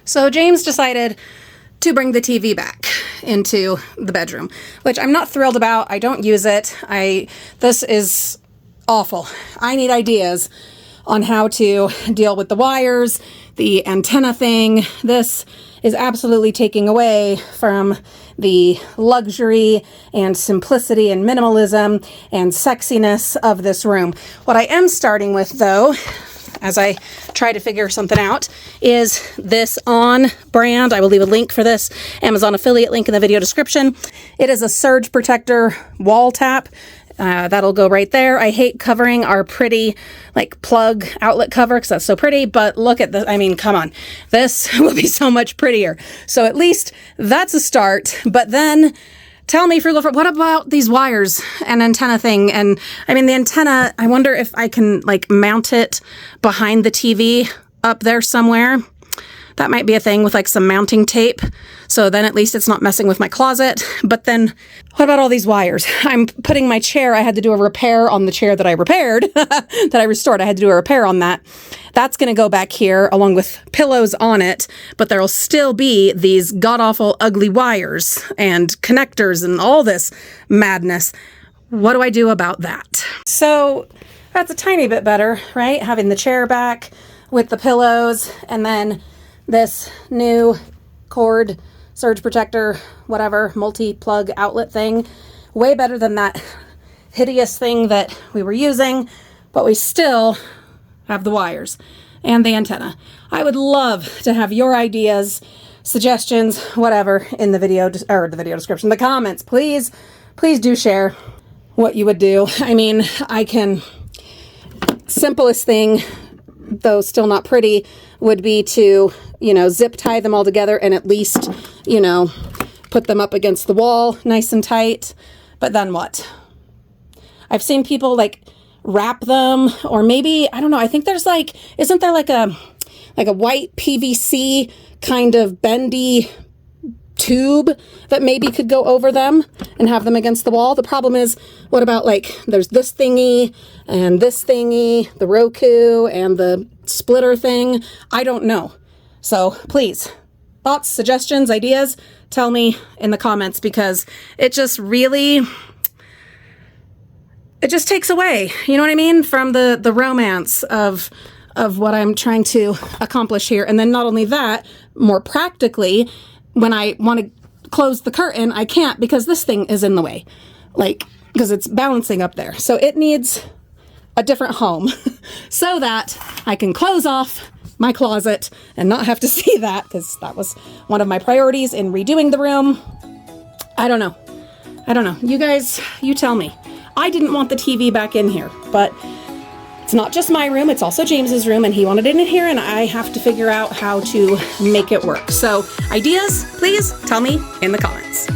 So James decided to bring the TV back into the bedroom, which I'm not thrilled about. I don't use it. This is awful. I need ideas on how to deal with the wires, the antenna thing. This is absolutely taking away from the luxury and simplicity and minimalism and sexiness of this room. What I am starting with, though, as I try to figure something out, is this ONN brand. I will leave a link for this Amazon affiliate link in the video description. It is a surge protector wall tap. That'll go right there. I hate covering our pretty like plug outlet cover because that's so pretty, but look at this. I mean, come on, this will be so much prettier. So at least that's a start. But then tell me, Frugal, what about these wires and antenna thing? And I mean, the antenna, I wonder if I can like mount it behind the TV up there somewhere. That might be a thing with like some mounting tape. So then at least it's not messing with my closet. But then what about all these wires? I'm putting my chair. I had to do a repair on the chair that I repaired, that I restored. I had to do a repair on that. That's going to go back here along with pillows on it. But there'll still be these god-awful ugly wires and connectors and all this madness. What do I do about that? So that's a tiny bit better, right? Having the chair back with the pillows and then this new cord surge protector, whatever, multi-plug outlet thing. Way better than that hideous thing that we were using, but we still have the wires and the antenna. I would love to have your ideas, suggestions, whatever, in the video, or the video description, the comments. Please do share what you would do. I mean, simplest thing, though still not pretty, would be to, zip tie them all together and at least, put them up against the wall nice and tight. But then what? I've seen people like wrap them, or maybe, I don't know, I think there's like, isn't there like a white PVC kind of bendy tube that maybe could go over them and have them against the wall? The problem is, what about like, there's this thingy and this thingy, the Roku and the splitter thing. I don't know. So please, thoughts, suggestions, ideas, tell me in the comments, because it just takes away, you know what I mean, from the romance of what I'm trying to accomplish here. And then not only that, more practically, when I want to close the curtain, I can't because this thing is in the way, like, because it's balancing up there. So it needs a different home so that I can close off my closet and not have to see that, because that was one of my priorities in redoing the room. I don't know. You guys, you tell me. I didn't want the TV back in here, but it's not just my room, it's also James's room, and he wanted it in here, and I have to figure out how to make it work. So ideas, please tell me in the comments.